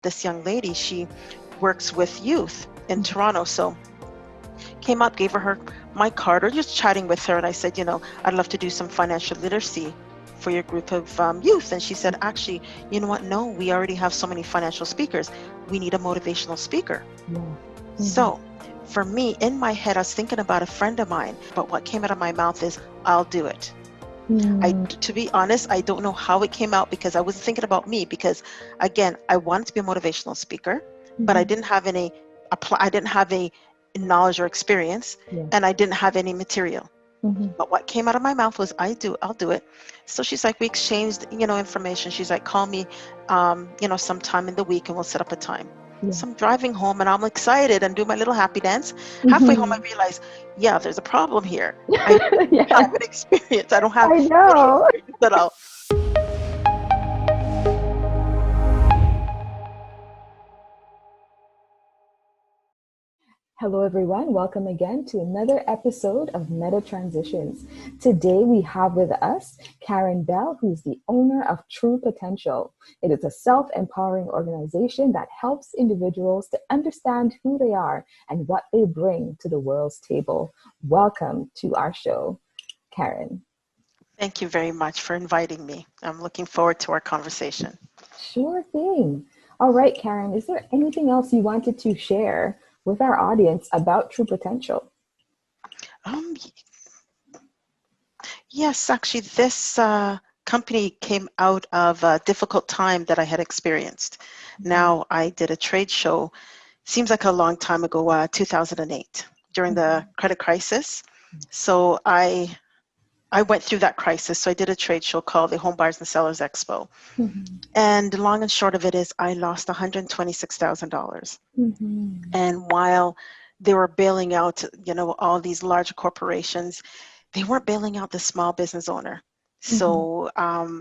this young lady, she works with youth in Toronto. So came up, gave her my card, or just chatting with her, and I said, I'd love to do some financial literacy for your group of youth. And she said, actually, you know what? No, we already have so many financial speakers. We need a motivational speaker. So for me, in my head, I was thinking about a friend of mine, but what came out of my mouth is, I'll do it. To be honest, I don't know how it came out, because I was thinking about me, because again, I wanted to be a motivational speaker, but I didn't have any knowledge or experience, and I didn't have any material. But what came out of my mouth was, I'll do it. So she's like, we exchanged, information. She's like, call me, sometime in the week and we'll set up a time. So I'm driving home and I'm excited and do my little happy dance. Halfway home, I realize, there's a problem here. I don't have an experience. I don't have any experience at all. Hello, everyone. Welcome again to another episode of Meta Transitions. Today, we have with us Karen Bell, who's the owner of True Potential. It is a self-empowering organization that helps individuals to understand who they are and what they bring to the world's table. Welcome to our show, Karen. Thank you very much for inviting me. I'm looking forward to our conversation. Sure thing. All right, Karen, is there anything else you wanted to share with our audience about True Potential? Yes, actually, this company came out of a difficult time that I had experienced. Now, I did a trade show, seems like a long time ago, 2008, during the credit crisis. So I went through that crisis. So I did a trade show called the Home Buyers and Sellers Expo. And long and short of it is, I lost $126,000. And while they were bailing out, all these large corporations, they weren't bailing out the small business owner. So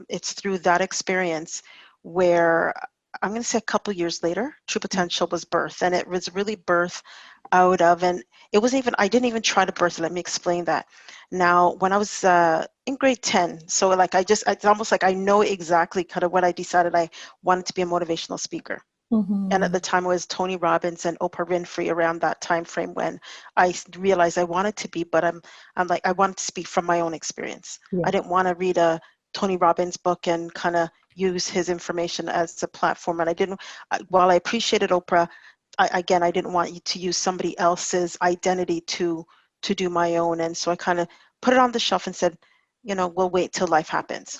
it's through that experience where I'm going to say a couple years later, True Potential was birthed. And it was really birthed out of, and it wasn't even, I didn't even try to birth it. Let me explain that. Now, when I was in grade 10, so like it's almost like I know exactly kind of what I decided I wanted to be a motivational speaker. And at the time, it was Tony Robbins and Oprah Winfrey, around that time frame when I realized I wanted to be, but I'm like, I wanted to speak from my own experience. I didn't want to read a Tony Robbins book and kind of use his information as a platform. And while I appreciated Oprah, I didn't want you to use somebody else's identity to do my own. And so I kind of put it on the shelf and said, we'll wait till life happens.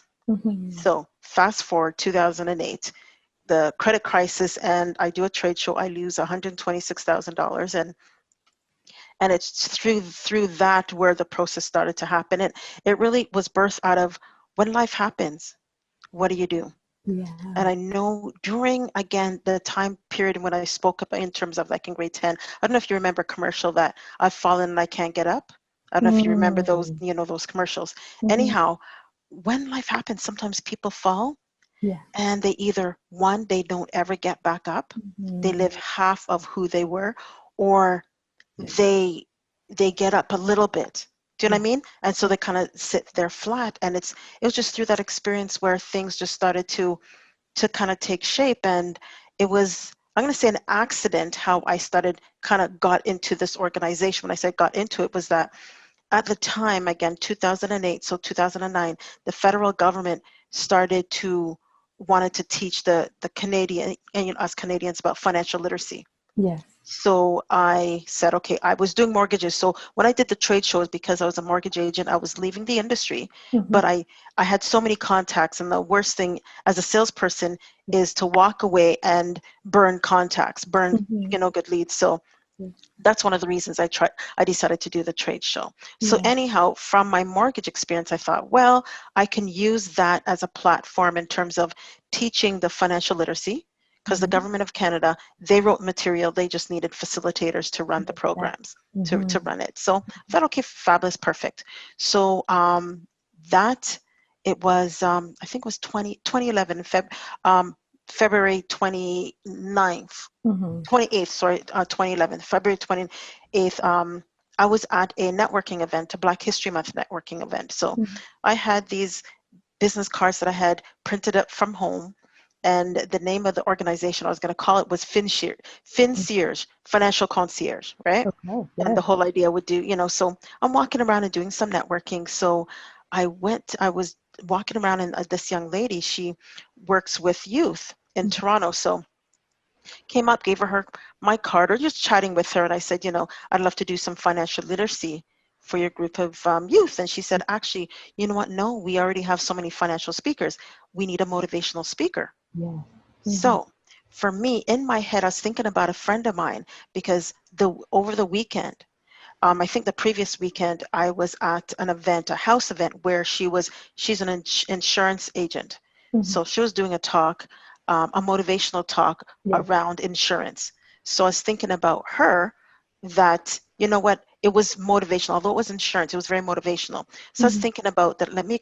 So fast forward 2008. The credit crisis, and I do a trade show, I lose $126,000, and it's through that where the process started to happen. And it really was birthed out of, when life happens, what do you do? And I know during, again, the time period when I spoke up in terms of like in grade 10, I don't know if you remember a commercial that I've fallen and I can't get up. I don't know if you remember those, those commercials. Anyhow, when life happens, sometimes people fall. And they either, one, they don't ever get back up. They live half of who they were, or they get up a little bit. Do you know what I mean? And so they kind of sit there flat. And it was just through that experience where things just started to kind of take shape. And it was, I'm going to say, an accident how I got into this organization. When I said got into it, was that at the time, again, 2008, so 2009, the federal government wanted to teach the Canadian and us Canadians about financial literacy. So I said, okay, I was doing mortgages. So when I did the trade shows, because I was a mortgage agent, I was leaving the industry, but I had so many contacts. And the worst thing as a salesperson is to walk away and burn contacts, burn, good leads. So that's one of the reasons I decided to do the trade show. So anyhow, from my mortgage experience, I thought, well, I can use that as a platform in terms of teaching the financial literacy, because the government of Canada, they wrote material, they just needed facilitators to run the programs, to run it. So I thought, okay, fabulous, perfect. So it was, I think it was 2011, February 29th, 28th, sorry, 2011, February 28th, I was at a networking event, a Black History Month networking event. So I had these business cards that I had printed up from home, and the name of the organization I was going to call it was FinCierge, Financial Concierge, right? Okay. And the Yes. whole idea would do, so I'm walking around and doing some networking. So I was walking around, and this young lady, she works with youth in Toronto. So came up, gave her my card, or just chatting with her, and I said, I'd love to do some financial literacy for your group of youth. And she said, actually, you know what? No, we already have so many financial speakers. We need a motivational speaker. Yeah. So for me, in my head, I was thinking about a friend of mine, because over the weekend, I think the previous weekend, I was at an event, a house event, where she's an insurance agent. So she was doing a talk, a motivational talk Yes. around insurance. So I was thinking about her, that, you know what, it was motivational. Although it was insurance, it was very motivational. So I was thinking about that, let me,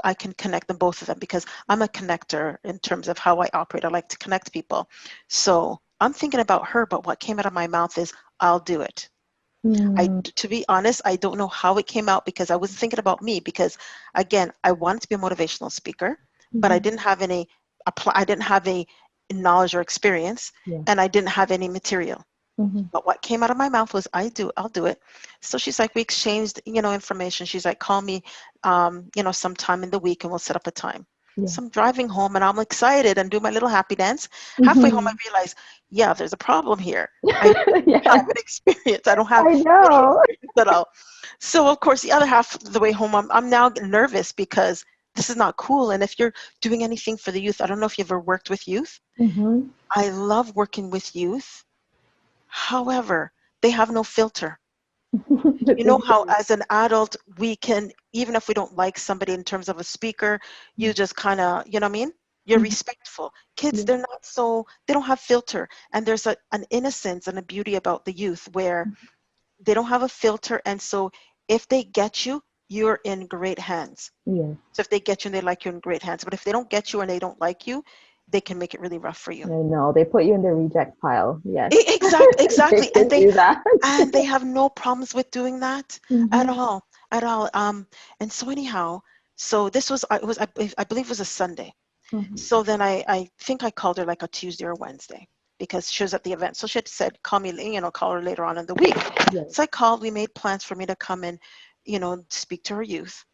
I can connect them, both of them, because I'm a connector in terms of how I operate. I like to connect people. So I'm thinking about her, but what came out of my mouth is, I'll do it. To be honest, I don't know how it came out, because I was thinking about me, because again, I wanted to be a motivational speaker, but I didn't have I didn't have a knowledge or experience, Yeah. and I didn't have any material. But what came out of my mouth was, I'll do it. So she's like, we exchanged, information. She's like, call me, sometime in the week, and we'll set up a time. Yeah. So I'm driving home, and I'm excited and do my little happy dance. Halfway home, I realize, yeah, there's a problem here. I Yeah. have an experience. I don't have I any know. experience at all. So of course, the other half of the way home, I'm now nervous, because this is not cool. And if you're doing anything for the youth, I don't know if you've ever worked with youth. I love working with youth. However, they have no filter. You know how as an adult, we can, even if we don't like somebody in terms of a speaker, you just kind of, you know what I mean? You're respectful. Kids, Yeah. they're not so, they don't have filter. And there's an innocence and a beauty about the youth, where they don't have a filter. And so if they get you, you're in great hands. Yeah. So if they get you and they like you, in great hands. But if they don't get you and they don't like you, they can make it really rough for you. I know. They put you in the reject pile. Yes. They Exactly. can do that. And they have no problems with doing that at Mm-hmm. all, at all. And so anyhow, so this was, I believe it was a Sunday. Mm-hmm. So then I think I called her like a Tuesday or Wednesday, because she was at the event. So she had said, call me, call her later on in the week. Yes. So I called, we made plans for me to come and, speak to her youth.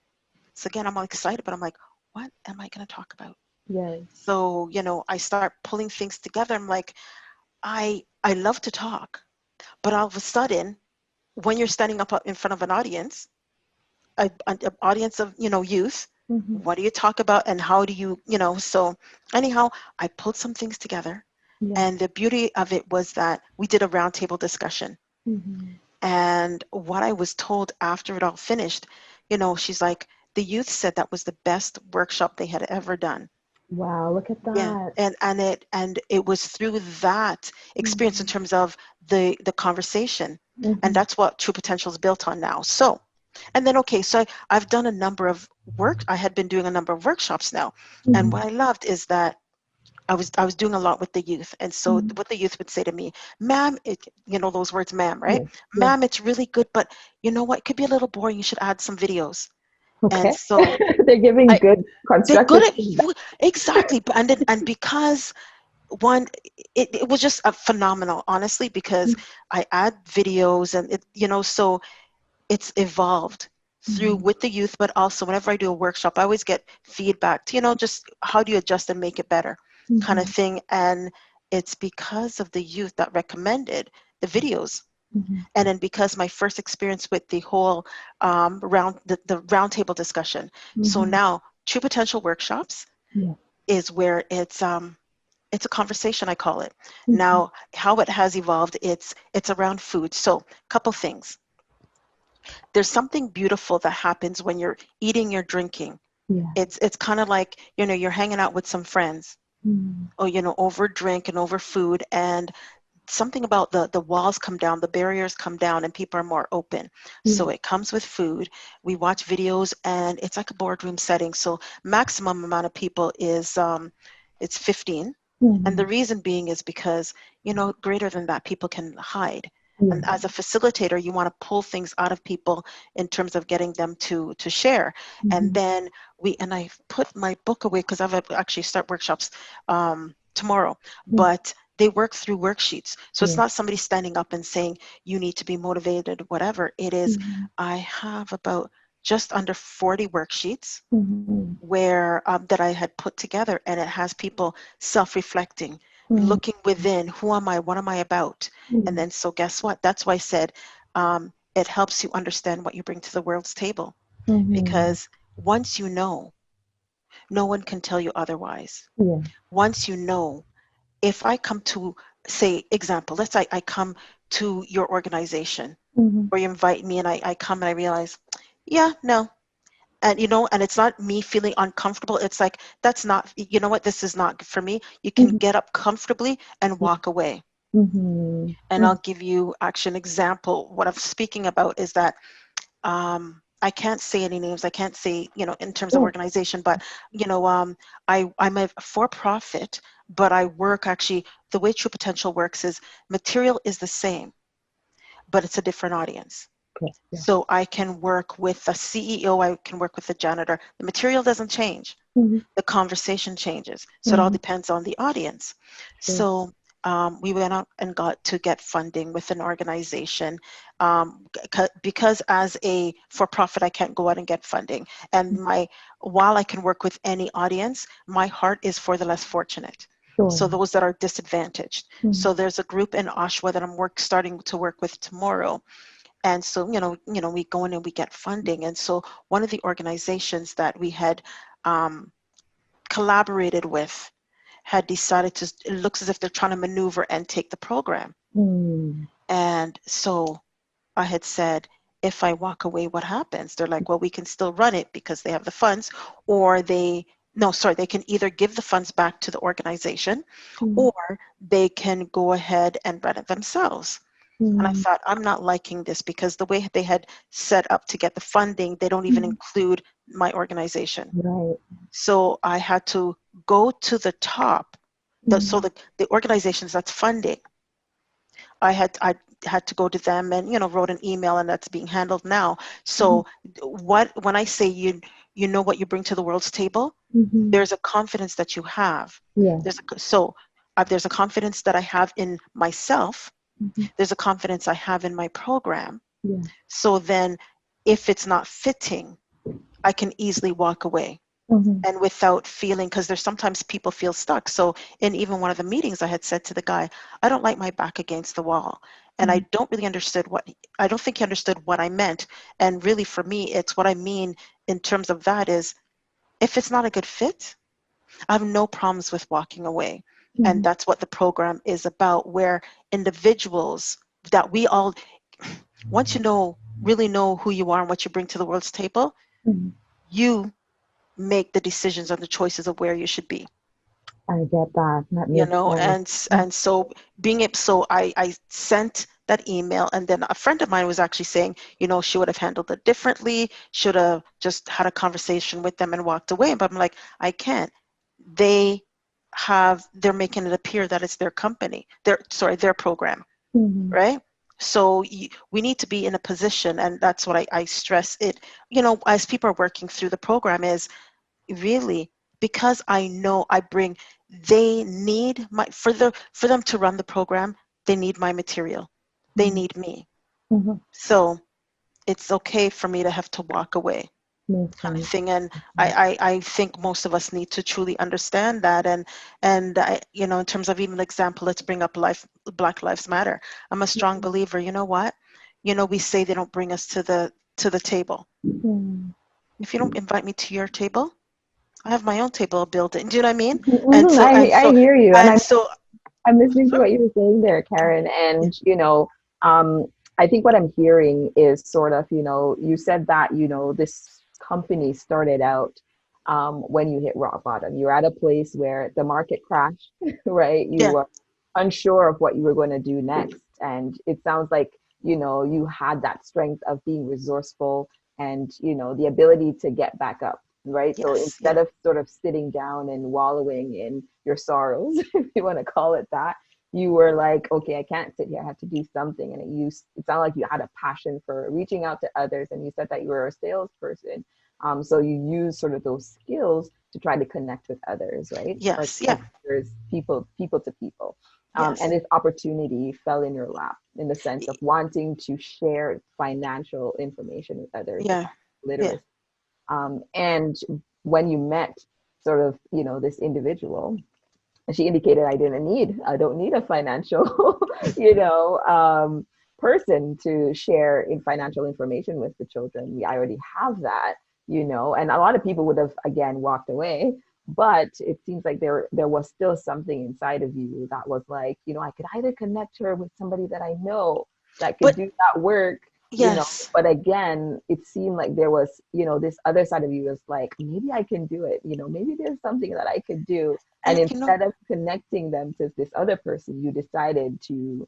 So again, I'm all excited, but I'm like, what am I going to talk about? Yes. So, I start pulling things together. I'm like, I love to talk, but all of a sudden, when you're standing up in front of an audience, an audience of, youth, Mm-hmm. what do you talk about, and how do you, so anyhow, I pulled some things together. Yeah. And the beauty of it was that we did a roundtable discussion. Mm-hmm. And what I was told after it all finished, she's like, the youth said that was the best workshop they had ever done. Wow, look at Yeah, that. and it was through that experience, in Mm-hmm. terms of the conversation, and Mm-hmm. that's what True Potential is built on now. So, and then okay, so I've done a number of work. I had been doing a number of workshops now, and Mm-hmm. what I loved is that I was doing a lot with the youth, and so Mm-hmm. what the youth would say to me, "Ma'am," those words, "ma'am," right? Yes. Yes. "Ma'am, it's really good, but you know what? It could be a little boring. You should add some videos." And Okay. so They're giving I good they're good constructive at feedback. exactly, and because one, it was just a phenomenal, honestly, because I add videos, and so it's evolved through Mm-hmm. with the youth, but also whenever I do a workshop, I always get feedback to, just how do you adjust and make it better, kind of Mm-hmm. thing. And it's because of the youth that recommended the videos. Mm-hmm. And then because my first experience with the whole the roundtable discussion. So Mm-hmm. now True Potential Workshops Yeah. is where it's a conversation, I call it. Mm-hmm. Now, how it has evolved, it's around food. So, couple things. There's something beautiful that happens when you're eating, you're drinking. Yeah. It's kind of like, you're hanging out with some friends, Mm-hmm. or over drink and over food, and something about the walls come down, the barriers come down, and people are more open. Yeah. So it comes with food. We watch videos, and it's like a boardroom setting. So maximum amount of people is it's 15. And Mm-hmm. the reason being is because, greater than that, people can hide. Yeah. And as a facilitator, you want to pull things out of people in terms of getting them to share. And then I put my book away because I've actually start workshops tomorrow, but they work through worksheets. So it's Yeah. not somebody standing up and saying, you need to be motivated, whatever. It is, I have about just under 40 worksheets where that I had put together, and it has people self-reflecting, looking within, who am I, what am I about? And then, so guess what? That's why I said it helps you understand what you bring to the world's table, because once you know, no one can tell you otherwise. Yeah. Once you know, if I come to, say, example, let's say I come to your organization, or you invite me and I come and I realize, yeah, no, and and it's not me feeling uncomfortable. It's like, that's not, you know what, this is not good for me. You can get up comfortably and walk away. And I'll give you actually an example. What I'm speaking about is that I can't say any names. I can't say, in terms of organization, but I'm a for-profit, but I work, actually the way True Potential works is material is the same, but it's a different audience. Okay. Yeah. So I can work with the CEO, I can work with the janitor. The material doesn't change. The conversation changes. So it all depends on the audience. So we went out and got to get funding with an organization because as a for-profit, I can't go out and get funding. And while I can work with any audience, my heart is for the less fortunate. So those that are disadvantaged. So there's a group in Oshawa that I'm starting to work with tomorrow. And so, we go in and we get funding. And so one of the organizations that we had collaborated with had decided to, it looks as if they're trying to maneuver and take the program. And so I had said, if I walk away, what happens? They're like, well, we can still run it because they have the funds, or they can either give the funds back to the organization, or they can go ahead and run it themselves. And I thought, I'm not liking this, because the way they had set up to get the funding, they don't even include my organization. Right. So I had to go to the top. So the organizations that's funding, I had to go to them and, wrote an email, and that's being handled now. So when I say you know what you bring to the world's table, there's a confidence that you have. Yeah. There's a confidence that I have in myself. There's a confidence I have in my program. Yeah. So then if it's not fitting, I can easily walk away. And without feeling, because there's sometimes people feel stuck. So in even one of the meetings, I had said to the guy, I don't like my back against the wall. And I don't think he understood what I meant. And really for me, it's what I mean in terms of that is, if it's not a good fit, I have no problems with walking away. And that's what the program is about, where individuals that we all, once really know who you are and what you bring to the world's table, you make the decisions and the choices of where you should be. I get that. That makes sense. And so I sent that email, and then a friend of mine was actually saying, she would have handled it differently, should have just had a conversation with them and walked away. But I'm like, I can't. They're making it appear that it's their company, their program, right? So we need to be in a position, and that's what I stress it, as people are working through the program, is really, because I know they need for them to run the program, they need my material. They need me. So it's okay for me to have to walk away, Makes kind of sense. thing. And I think most of us need to truly understand that. And in terms of even example, let's bring up Black Lives Matter. I'm a strong believer. You know what? We say they don't bring us to the table. If you don't invite me to your table, I have my own table built in. Do you know what I mean? And so I hear you, and and so I'm listening to what you were saying there, Karen. And I think what I'm hearing is sort of, you said that this company started out when you hit rock bottom. You're at a place where the market crashed, right? You yeah, were unsure of what you were going to do next, and it sounds like you had that strength of being resourceful and the ability to get back up, right? So yes, instead yeah, of sort of sitting down and wallowing in your sorrows, if you want to call it that, you were like, okay, I can't sit here, I have to do something. And it sounded like you had a passion for reaching out to others, and you said that you were a salesperson. So you use sort of those skills to try to connect with others, right? Or Yes. Yeah. connect others, people to people. And Yes. this opportunity fell in your lap in the sense of wanting to share financial information with others, the Yeah. Yeah. literacy. And when you met sort of, this individual, she indicated, I don't need a financial, person to share in financial information with the children. I already have that, and a lot of people would have, again, walked away. But it seems like there was still something inside of you that was like, I could either connect her with somebody that I know that could But do that work, yes. but again, it seemed like there was, this other side of you was like, maybe I can do it, maybe there's something that I could do. And And instead of connecting them to this other person, you decided to,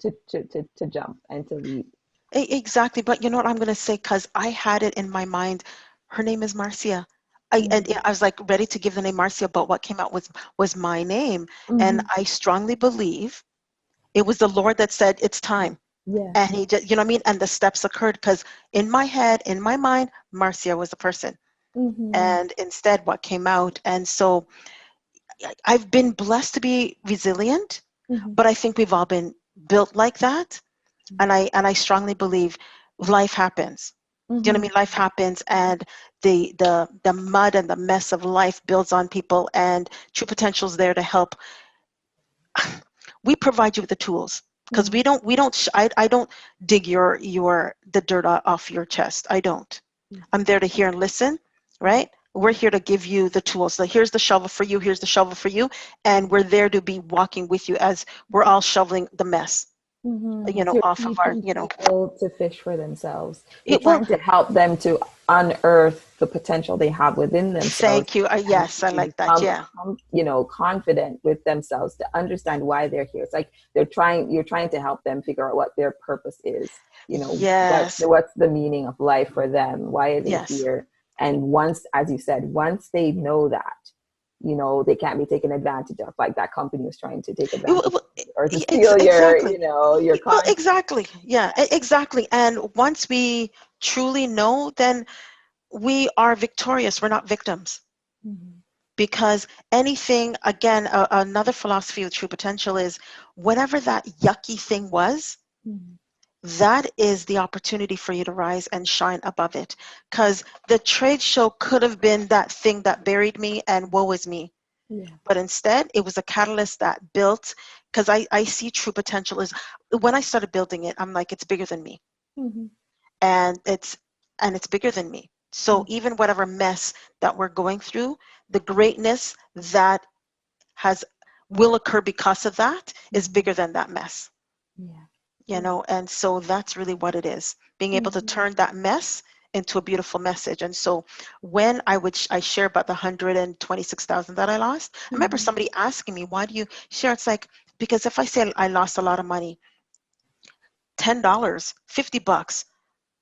to jump and to leave. Exactly. But you know what I'm going to say? Because I had it in my mind. Her name is Marcia. And Mm-hmm. I was like ready to give the name Marcia, but what came out was my name. And Mm-hmm. I strongly believe it was the Lord that said, it's time. Yeah. And he just, you know what I mean? And the steps occurred because in my head, in my mind, Marcia was the person. Mm-hmm. And instead, what came out. And so I've been blessed to be resilient, Mm-hmm. but I think we've all been built like that. And I strongly believe life happens. Do you know what I Mm-hmm. mean? Life happens, and the mud and the mess of life builds on people, and True Potential is there to help. We provide you with the tools because Mm-hmm. I don't dig the dirt off your chest. I don't. I'm there to hear and listen, right? We're here to give you the tools. So here's the shovel for you, here's the shovel for you, and we're there to be walking with you as we're all shoveling the mess, Mm-hmm. So you're off of our, teaching people to fish for themselves. You're it will. trying to help them to unearth the potential they have within themselves, Thank you. and Yes, I to like that. become, Yeah. confident with themselves, to understand why they're here. It's like you're trying to help them figure out what their purpose is. Yes. What's the meaning of life for them? Why are they Yes. here? And once, as you said, once they know that, they can't be taken advantage of, like that company was trying to take It- advantage it- of, or to steal your, exactly. your Well, content. exactly. Yeah, exactly. And once we truly know, then we are victorious. We're not victims. Mm-hmm. Because anything, again, another philosophy of True Potential is whatever that yucky thing was, Mm-hmm. that is the opportunity for you to rise and shine above it. Because the trade show could have been that thing that buried me and woe is me. Yeah. But instead, it was a catalyst that built, because I see True Potential as, when I started building it, I'm like, it's bigger than me. Mm-hmm. And it's bigger than me. So even whatever mess that we're going through, the greatness that has will occur because of that is Mm-hmm. bigger than that mess. Yeah. And so that's really what it is, being able to Mm-hmm. turn that mess into a beautiful message. And so when I share about the 126,000 that I lost, I remember Mm-hmm. somebody asking me, why do you share? It's like, because if I say I lost a lot of money, $10, $50,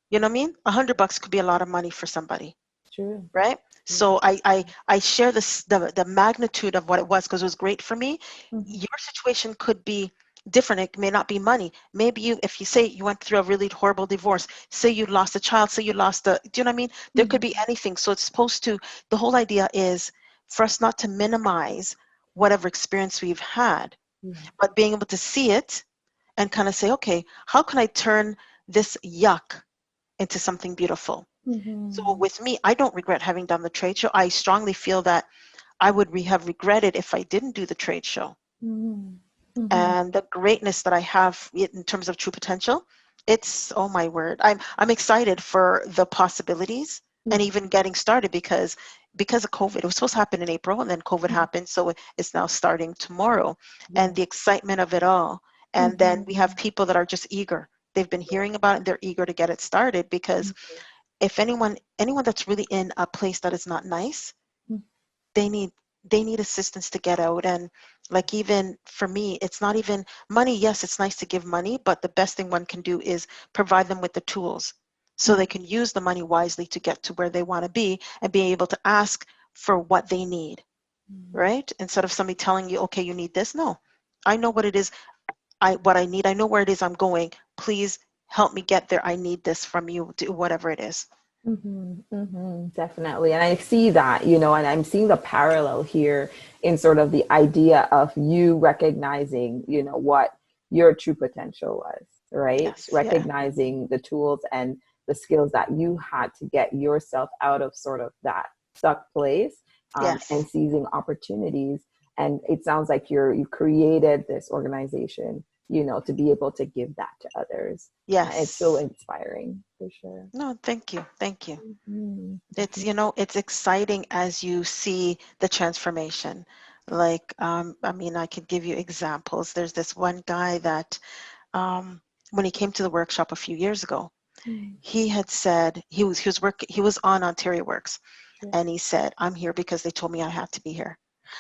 you know what I mean? $100 could be a lot of money for somebody, True. right? Yeah. So I share the magnitude of what it was because it was great for me. Mm-hmm. Your situation could be different. It may not be money. Maybe if you say you went through a really horrible divorce, say you lost a child, say you lost do you know what I mean? There could Mm-hmm. be anything. So it's supposed to, the whole idea is for us not to minimize whatever experience we've had, Yeah. but being able to see it and kind of say, okay, how can I turn this yuck into something beautiful? So Mm-hmm. with me, I don't regret having done the trade show. I strongly feel that I would have regretted if I didn't do the trade show. Mm-hmm. Mm-hmm. And the greatness that I have in terms of True Potential, it's, oh my word. I'm excited for the possibilities and Yeah. even getting started because of COVID. It was supposed to happen in April and then COVID Mm-hmm. happened, so it's now starting tomorrow. And Yeah. the excitement of it all. And then we Mm-hmm. have people that are just eager. They've been hearing about it and they're eager to get it started because if anyone that's really in a place that is not nice, Mm-hmm. they need assistance to get out. And like, even for me, it's not even money. Yes, it's nice to give money, but the best thing one can do is provide them with the tools so they can use the money wisely to get to where they want to be and be able to ask for what they need, Mm-hmm. right? Instead of somebody telling you, okay, you need this. No, I know what it is, what I need. I know where it is I'm going. Please help me get there. I need this from you, do whatever it is. Definitely. And I see that, and I'm seeing the parallel here in sort of the idea of you recognizing, what your true potential was, right? Yes, yeah, Recognizing the tools and the skills that you had to get yourself out of sort of that stuck place, and yes, seizing opportunities. And it sounds like you created this organization, to be able to give that to others. It's so yes. inspiring for sure. No, thank you. Thank you. It's, Definitely. it's exciting as you see the transformation. Like, I mean, I could give you examples. There's this one guy that, when he came to the workshop a few years ago, Mm, he had said he was on Ontario Works, yeah. and he said, I'm here because they told me I had to be here.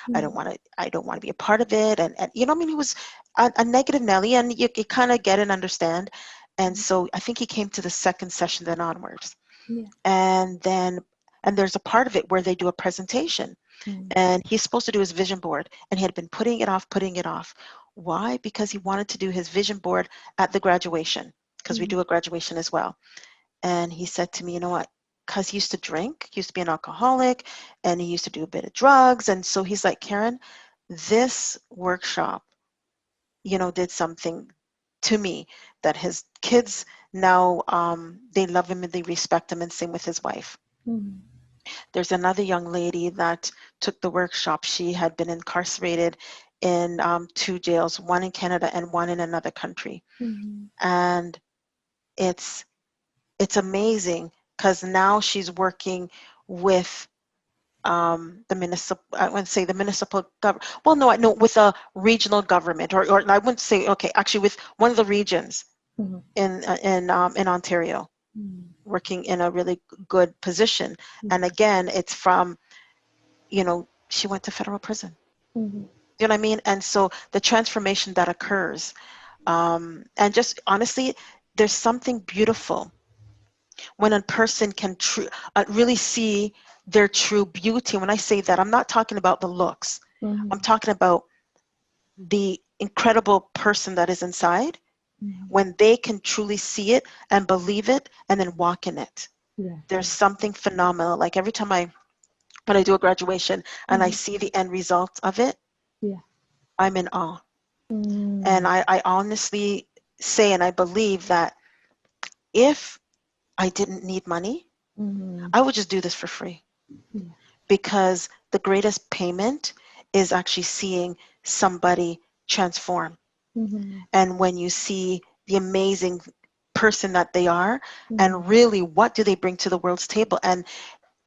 Mm, I don't want to be a part of it. And I mean, he was a negative Nelly, and you kind of get and understand. And mm, so I think he came to the second session, then onwards. yeah. And then, and there's a part of it where they do a presentation, Mm, and he's supposed to do his vision board, and he had been putting it off, putting it off. Why? Because he wanted to do his vision board at the graduation, because we mm, do a graduation as well. And he said to me, you know what? Because he used to drink, he used to be an alcoholic, and he used to do a bit of drugs. And so he's like, Karen, this workshop, did something to me, that his kids now, they love him and they respect him, and same with his wife. mm, There's another young lady that took the workshop. She had been incarcerated in, two jails, one in Canada and one in another country. mm, And it's it's amazing because now she's working with, the municipal, I wouldn't say the municipal government. Well, no, I know, with a regional government, or I wouldn't say, okay, actually with one of the regions mm, in Ontario, mm, working in a really good position. mm, And again, it's from, she went to federal prison. mm, You know what I mean? And so the transformation that occurs, and just honestly, there's something beautiful when a person can really see their true beauty. When I say that, I'm not talking about the looks. I'm mm, talking about the incredible person that is inside, mm. when they can truly see it and believe it and then walk in it. Yes. There's something phenomenal. Like every time when I do a graduation and I Mm, see the end result of it, yeah. I'm in awe. And Mm, I honestly say, and I believe that if I didn't need money, mm, I would just do this for free, yeah. because the greatest payment is actually seeing somebody transform. Mm, And when you see the amazing person that they are, mm, and really what do they bring to the world's table, and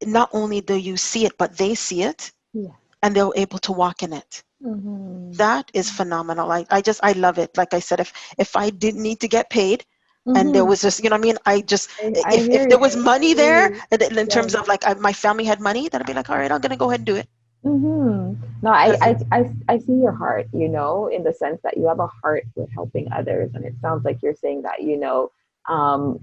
not only do you see it, but they see it, yeah. and they're able to walk in it. Mm, That is phenomenal. I love it. Like I said, if I didn't need to get paid, and there mm. was just, what I mean, I just, I if hear there was you. I money hear there, you. in Yes. terms of like, my family had money, then I'd be like, all right, I'm gonna go ahead and do it. No, I, Because I, I, I see your heart, in the sense that you have a heart with helping others. And it sounds like you're saying that, um,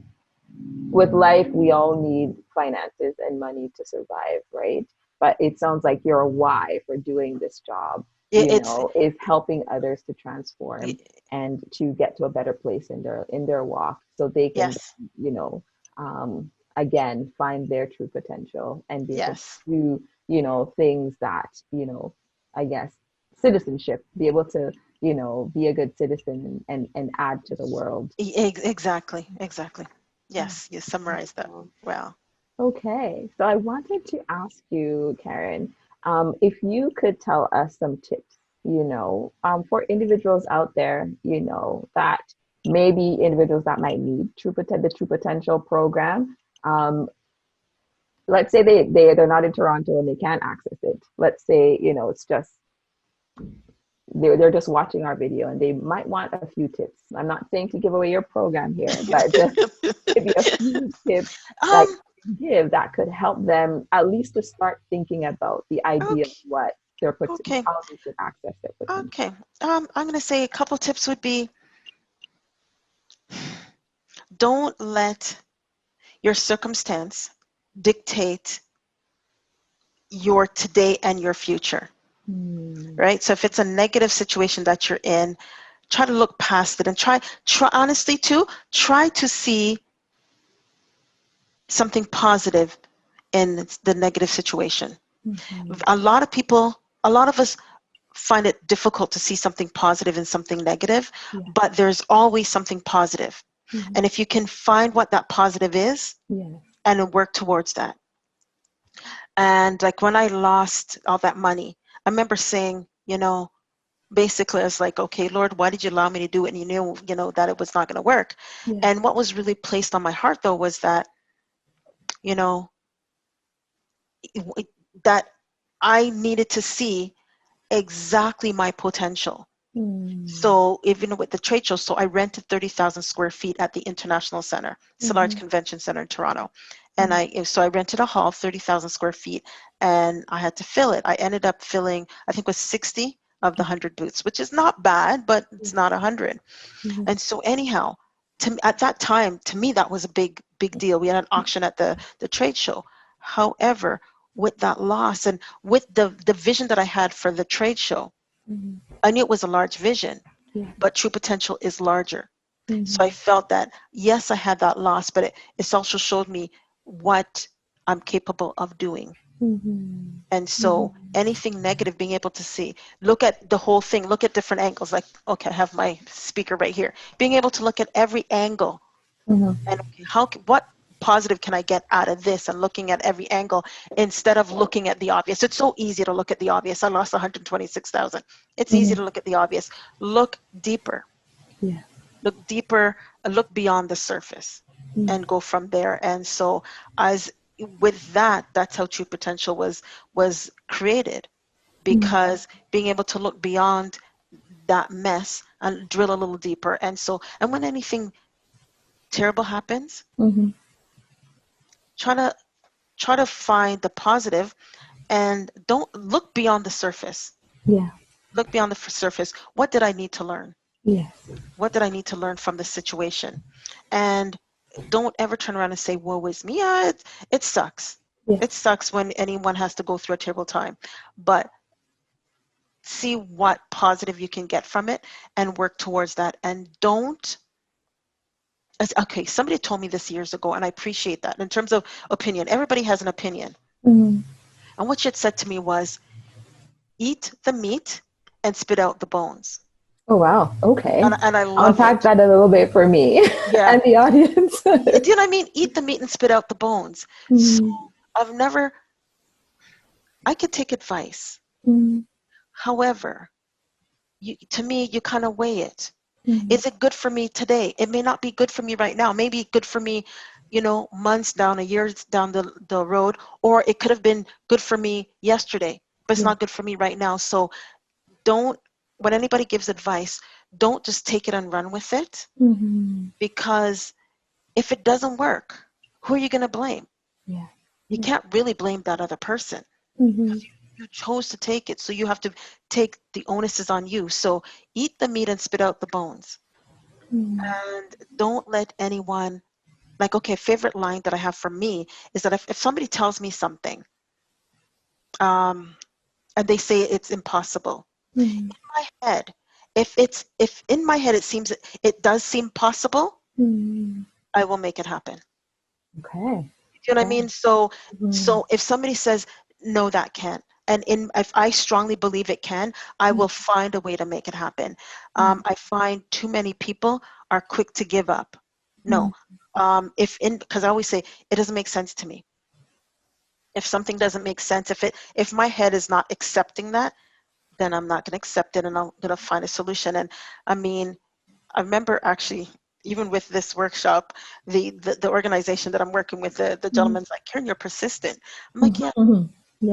with life, we all need finances and money to survive, right? But it sounds like your why for doing this job, it's, is helping others to transform and to get to a better place in their walk, so they can, yes, you know, again, find their true potential and be able to yes, do, things that, I guess, citizenship, be able to, be a good citizen and add to the world. exactly, exactly. Oh, Yes, you summarized that wonderful. well. Okay, so I wanted to ask you, Karen, if you could tell us some tips, for individuals out there, that maybe individuals that might need the True Potential program. Let's say they're not in Toronto and they can't access it. Let's say, it's just they're just watching our video and they might want a few tips. I'm not saying to give away your program here, but just maybe a few tips that um, you can give that could help them at least to start thinking about the idea of okay, what okay, how they should access their potential. okay. I'm gonna say a couple tips would be, don't let your circumstance dictate your today and your future. right? So if it's a negative situation that you're in, try to look past it and try honestly too, try to see something positive in the negative situation. A lot of people, a lot of us find it difficult to see something positive in something negative, but there's always something positive. And if you can find what that positive is and work towards that. And like when I lost all that money, I remember saying, basically I was like, okay, Lord, why did you allow me to do it? And you knew, that it was not going to work. And what was really placed on my heart though was that, that I needed to see exactly my potential. So even with the trade show, so I rented 30,000 square feet at the International Center. It's a large convention center in Toronto. And so I rented a hall, 30,000 square feet, and I had to fill it. I ended up filling, I think it was 60 of the 100 booths, which is not bad, but it's not 100. And so anyhow, at that time, to me, that was a big deal. We had an auction at the trade show. However, with that loss and with the vision that I had for the trade show, I knew it was a large vision, but true potential is larger. So I felt that, yes, I had that loss, but it also showed me what I'm capable of doing. And so anything negative, being able to see, look at the whole thing, look at different angles. Like, okay, I have my speaker right here. Being able to look at every angle and okay, what positive can I get out of this, and looking at every angle instead of looking at the obvious. It's so easy to look at the obvious. I lost 126,000. It's easy to look at the obvious. Look deeper. Look deeper, look beyond the surface and go from there. And so as with that, that's how true potential was created, because being able to look beyond that mess and drill a little deeper. And so, and when anything terrible happens, try to find the positive and don't look beyond the surface. Look beyond the surface. What did I need to learn? What did I need to learn from the situation? And don't ever turn around and say, woe is me. Yeah, it sucks. It sucks when anyone has to go through a terrible time. But see what positive you can get from it and work towards that. And don't, okay, somebody told me this years ago, and I appreciate that. In terms of opinion, everybody has an opinion. And what she had said to me was, eat the meat and spit out the bones. Oh, wow. Okay. And I love Unpack it. that a little bit for me Yeah. and the audience. Do you know what I mean? Eat the meat and spit out the bones. So I could take advice. However, to me, you kind of weigh it. Is it good for me today? It may not be good for me right now. Maybe good for me, months down, a year down the road, or it could have been good for me yesterday, but it's not good for me right now. So when anybody gives advice, don't just take it and run with it, because if it doesn't work, who are you going to blame? You can't really blame that other person. You chose to take it, so you have to take the onus is on you. So eat the meat and spit out the bones. And don't let anyone, like, okay, a favorite line that I have from me is that if somebody tells me something, and they say it's impossible, in my head, if in my head it does seem possible, I will make it happen. Okay. You know what I mean? So if somebody says, no, that can't, and if I strongly believe it can, I will find a way to make it happen. I find too many people are quick to give up. No. Because I always say, it doesn't make sense to me. If something doesn't make sense, if my head is not accepting that, then I'm not going to accept it, and I'm going to find a solution. And I mean, I remember actually, even with this workshop, the organization that I'm working with, the gentleman's like, Karen, you're persistent. I'm like, yeah,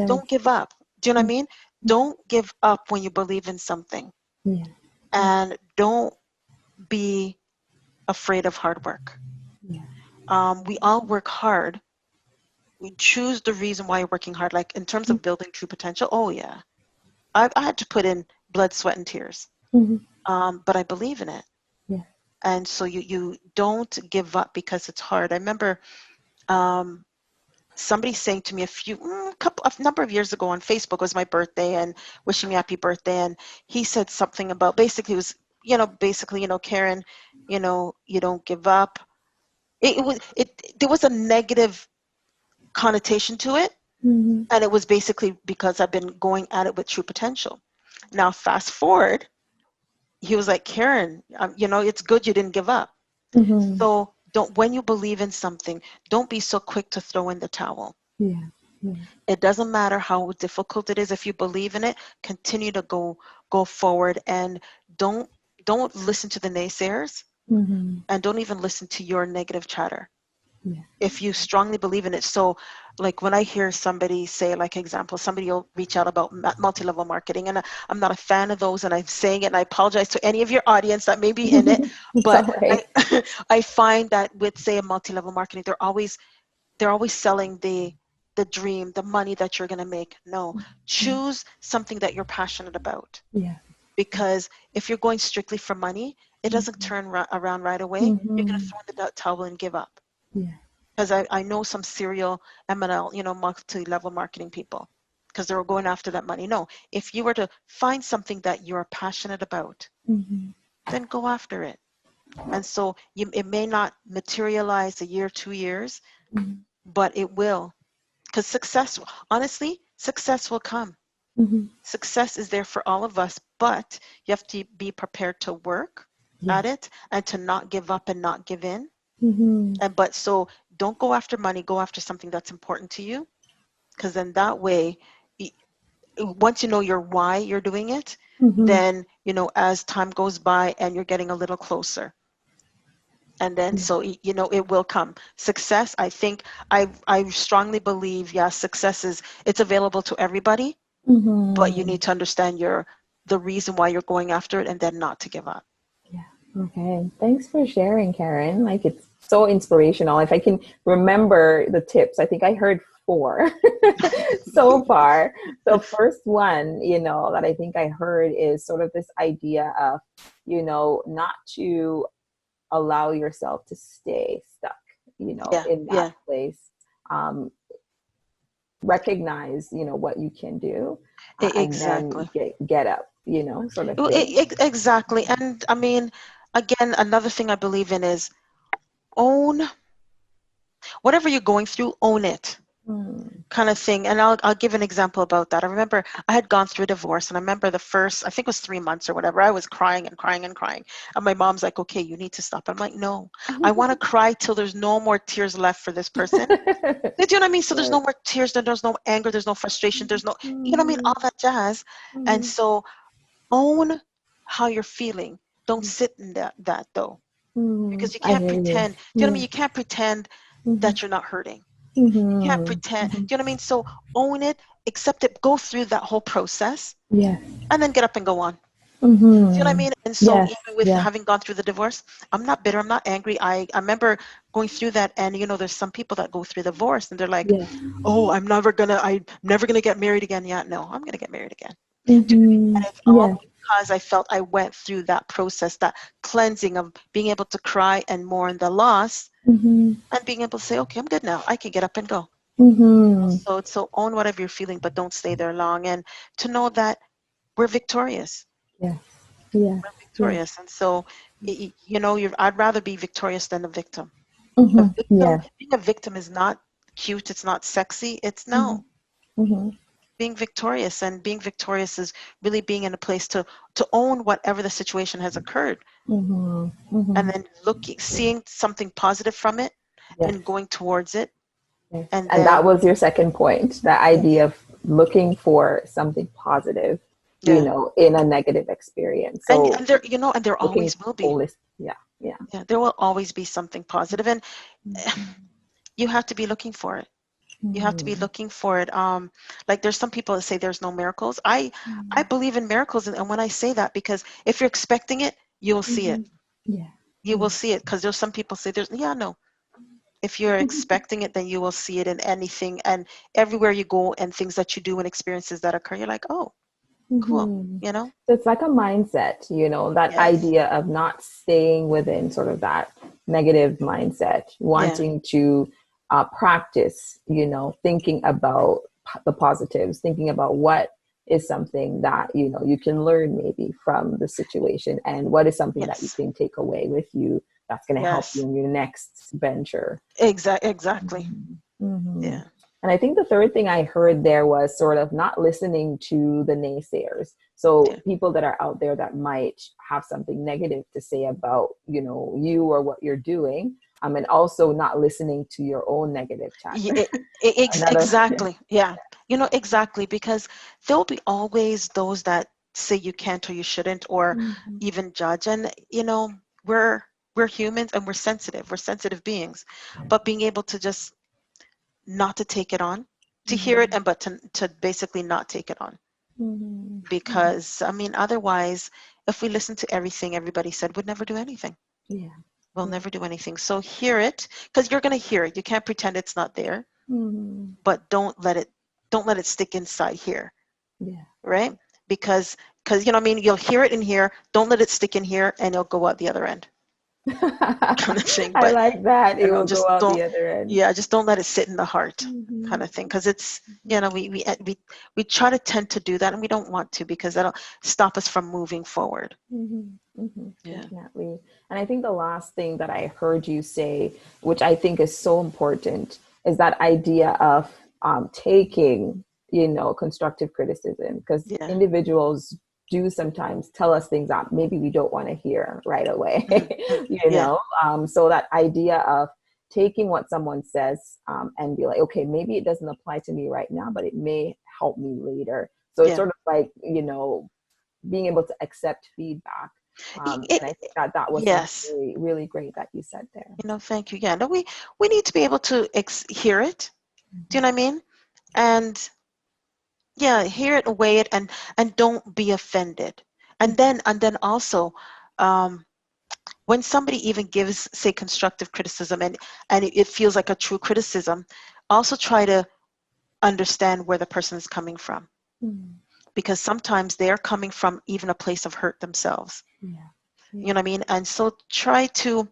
don't give up. Do you know what I mean? Don't give up when you believe in something. And don't be afraid of hard work. We all work hard. We choose the reason why you're working hard. Like in terms of building true potential, oh yeah. I had to put in blood, sweat, and tears. But I believe in it. And so you don't give up because it's hard. I remember somebody saying to me a number of years ago on Facebook, it was my birthday, and wishing me happy birthday, and he said something about, basically it was, Karen, you don't give up. There was a negative connotation to it, Mm-hmm. and it was basically because I've been going at it with True Potential. Now fast forward, he was like, Karen, it's good you didn't give up. Mm-hmm. So when you believe in something, don't be so quick to throw in the towel. Yeah. Yeah. It doesn't matter how difficult it is. If you believe in it, continue to go forward, and don't listen to the naysayers, Mm-hmm. and don't even listen to your negative chatter. Yeah. If you strongly believe in it. So like when I hear somebody say, like example, somebody will reach out about multi-level marketing, and I'm not a fan of those, and I'm saying it, and I apologize to any of your audience that may be in it, It's all but right. I find that with, say, a multi-level marketing, they're always selling the dream, the money that you're going to make. No, choose something that you're passionate about, Yeah. because if you're going strictly for money, it doesn't turn around right away. You're going to Mm-hmm. throw in the towel and give up. Yeah. Because I know some serial ML, multi-level marketing people, because they were going after that money. No, if you were to find something that you're passionate about, Mm-hmm. then go after it. And so it may not materialize a year, 2 years, Mm-hmm. but it will. Because honestly, success will come. Mm-hmm. Success is there for all of us, but you have to be prepared to work Yeah. at it, and to not give up and not give in. Mm-hmm. But so don't go after money, go after something that's important to you, because then that way, once you know your why you're doing it, Mm-hmm. then, as time goes by and you're getting a little closer. And then, Yeah. so, it will come. Success, I think, I strongly believe, yes, it's available to everybody, but you Mm-hmm. need to understand the reason why you're going after it, and then not to give up. Yeah. Okay. Thanks for sharing, Karen. Like, it's so inspirational. If I can remember the tips, I think I heard 4 so far. The first one, that I think I heard is sort of this idea of, not to allow yourself to stay stuck, Yeah, in that yeah, place. Um, Recognize, what you can do, and then exactly. get up, sort of Well, thing. exactly. And I mean, again, another thing I believe in is, own whatever you're going through, own it, Mm. kind of thing. And I'll give an example about that. I remember I had gone through a divorce, and I remember the first, I think it was 3 months or whatever, I was crying and crying and crying. And my mom's like, okay, you need to stop. I'm like, no, I want to cry till there's no more tears left for this person. Do you know what I mean? So there's Right. no more tears, then there's no anger, there's no frustration, there's no, you know what I mean? Mhm. All that jazz. And Mhm. so own how you're feeling. Don't sit in that though, Mhm. because you I can't hear you. pretend. Do you know what I Yeah. mean? You can't pretend Mhm. that you're not hurting. You can't Mhm. pretend. Mhm. Do you know what I mean? So own it, accept it, go through that whole process, Yes. and then get up and go on. Do you know what I Mhm. mean? And so Yes. even with Yeah. having gone through the divorce, I'm not bitter, I'm not angry. I remember going through that, and there's some people that go through divorce and they're like, Yeah. oh, I'm never gonna get married again. Yeah, no, I'm gonna get married again. Do you know what I mean? Mhm. And it's all Yeah. because I felt I went through that process, that cleansing of being able to cry and mourn the loss, Mhm. and being able to say, okay, I'm good now. I can get up and go. Mhm. So own whatever you're feeling, but don't stay there long. And to know that we're victorious. Yes. Yes. We're Yes. victorious. And so, I'd rather be victorious than a victim. Mhm. Yeah. Being a victim is not cute. It's not sexy. It's Mhm. no. Mhm. Being victorious, and being victorious is really being in a place to own whatever the situation has occurred, Mhm. and Mhm. then seeing something positive from it, Yes. and going towards it. Yes. And And that then, was your second point, the yes, idea of looking for something positive, yeah. in a negative experience. So And there looking always will be. holistic. Yeah. Yeah. Yeah, there will always be something positive, and Mhm. you have to be looking for it. You have to be Mhm. looking for it. Like there's some people that say there's no miracles. I believe in miracles, and when I say that, because if you're expecting it, you will see it. Mhm. Yeah. You will Yeah. see it, because there's some people say there's, yeah, no. If you're expecting it, then you will see it in anything and everywhere you go, and things that you do and experiences that occur. You're like, oh, cool. Mhm. You know? So it's like a mindset, that Yes. idea of not staying within sort of that negative mindset, Yeah. wanting to practice, thinking about the positives, thinking about what is something that, you can learn maybe from the situation, and what is something that you Yes. can take away with you that's going to help you Yes. in your next venture. Exactly. Mm-hmm. Yeah. And I think the third thing I heard there was sort of not listening to the naysayers. So Yeah. people that are out there that might have something negative to say about, you or what you're doing. And also not listening to your own negative chatter. Another, Exactly. Yeah. Exactly, because there'll be always those that say you can't or you shouldn't, or Mhm. even judge. And, we're we're humans and we're sensitive. We're sensitive beings. But being able to just not to take it on, to hear it, Mhm. and but to basically not take it on. Mhm. Mhm. Because I mean, otherwise, if we listen to everything everybody said, we'd never do anything. Yeah. We'll Yeah. never do anything. So hear it, because you're going to hear it. You can't pretend it's not there, Mhm. but don't let it stick inside here, Yeah. right? Because I mean, you'll hear it in here. Don't let it stick in here, and it'll go out the other end, kind of thing. I But like that. It will just go out don't. the other end. Yeah, just don't let it sit in the heart, kind Mhm. of thing. Because it's we try to tend to do that, and we don't want to, because that'll stop us from moving forward. Yeah. Definitely. And I think the last thing that I heard you say, which I think is so important, is that idea of taking, constructive criticism, because Yeah. individuals do sometimes tell us things that maybe we don't want to hear right away, Yeah. So that idea of taking what someone says and be like, okay, maybe it doesn't apply to me right now, but it may help me later. So it's Yeah. sort of like, being able to accept feedback. And I think that that was something Yes. really, really great that you said there. Thank you. Yeah. No, we need to be able to hear it. Do you know what I mean? And yeah, hear it, weigh it, and don't be offended. And then also, um, when somebody even gives, say, constructive criticism, and it feels like a true criticism, also try to understand where the person is coming from, Mhm. because sometimes they're coming from even a place of hurt themselves. Yeah. You know Yeah. what I mean? And so try to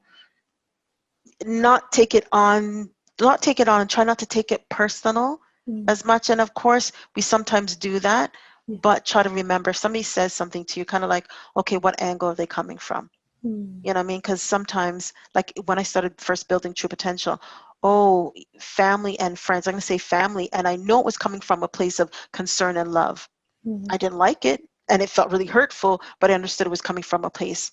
not take it on, and try not to take it personal Mhm. as much. And of course, we sometimes do that, Yeah. but try to remember, if somebody says something to you, kind of like, okay, what angle are they coming from? Mhm. You know what I mean? Because sometimes, like when I started first building True Potential, oh, family and friends, I'm going to say family, and I know it was coming from a place of concern and love. I Mhm. didn't like it, and it felt really hurtful, but I understood it was coming from a place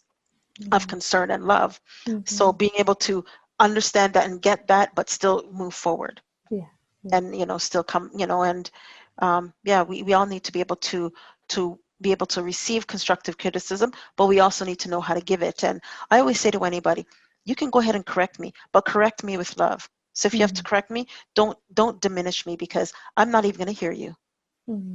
of Mhm. concern and love. So Mhm. being able to understand that and get that, but still move forward, Yeah. Yeah. and still come, and yeah, we all need to be able to be able to receive constructive criticism, but we also need to know how to give it. And I always say to anybody, you can go ahead and correct me, but correct me with love. So if you have to Mhm. correct me, don't diminish me, because I'm not even going to hear you.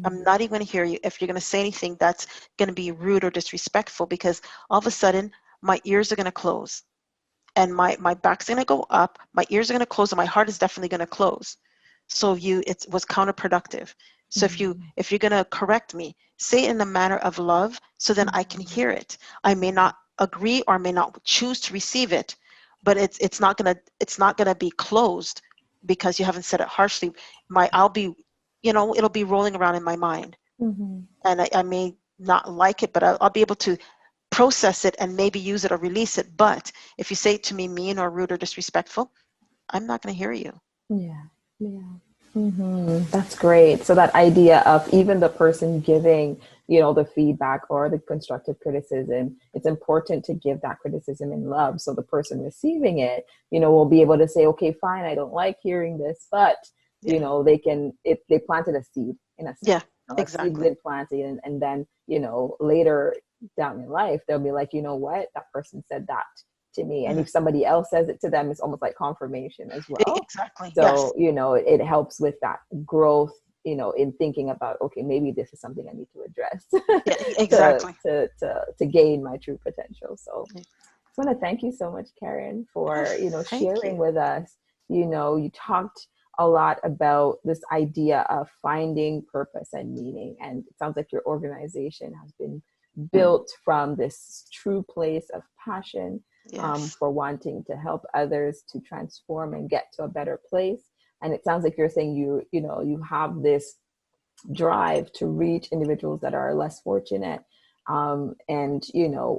I'm Mhm. not even going to hear you if you're going to say anything that's going to be rude or disrespectful, because all of a sudden my ears are going to close, and my back's going to go up, my ears are going to close, and my heart is definitely going to close. So it was counterproductive. So Mhm. if you're going to correct me, say it in a manner of love, so then I can Mhm. hear it. I may not agree or may not choose to receive it, but it's not going to be closed because you haven't said it harshly. I'll be, it'll be rolling around in my mind, Mhm. and I may not like it, but I'll be able to process it and maybe use it or release it. But if you say it to me mean or rude or disrespectful, I'm not going to hear you. Yeah. Yeah. That's great. So that idea of even the person giving, the feedback or the constructive criticism, it's important to give that criticism in love. So the person receiving it, will be able to say, okay, fine, I don't like hearing this, but Yeah. they planted a seed in a sense. Yeah. A seed's Exactly. been planted, and then, later down in life, they'll be like, you know what, that person said that to me. And Mhm. if somebody else says it to them, it's almost like confirmation as well. Exactly. Yes. So, it helps with that growth, in thinking about, okay, maybe this is something I need to address Yeah. to, Exactly. to gain my true potential. So I just want to thank you so much, Karen, Oh, for, thank sharing you. with us. You talked a lot about this idea of finding purpose and meaning. And it sounds like your organization has been built from this true place of passion, Yes. for wanting to help others to transform and get to a better place. And it sounds like you're saying you have this drive to reach individuals that are less fortunate, and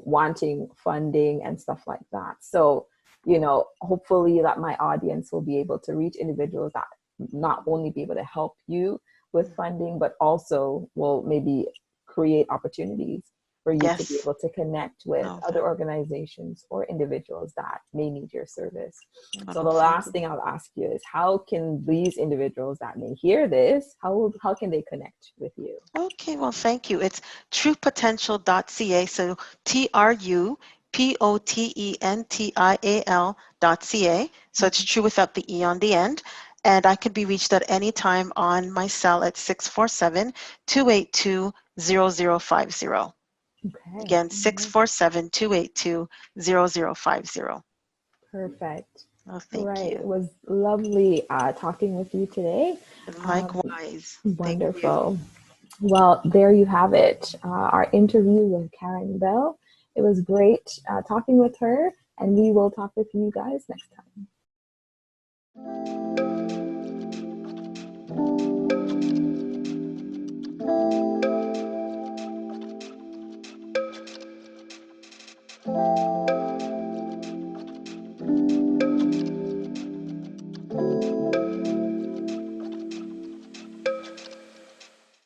wanting funding and stuff like that. So hopefully that my audience will be able to reach individuals that not only be able to help you with funding, but also will maybe create opportunities for you to be Yes. able to connect with No, other organizations or individuals that may need your service. So no, the thank last you. thing I'll ask you is, how can these individuals that may hear this, how can they connect with you? Okay, well, thank you. It's truepotential.ca. So TRUPOTENTIAL.ca. So it's true without the E on the end. And I can be reached at any time on my cell at 647-282-0050. Okay. Again, 647-282-0050. Perfect. Oh, thank Right. It you. was lovely talking with you today. Likewise. Thank you. Wonderful. Well, there you have it. Our interview with Karen Bell. It was great talking with her, and we will talk with you guys next time.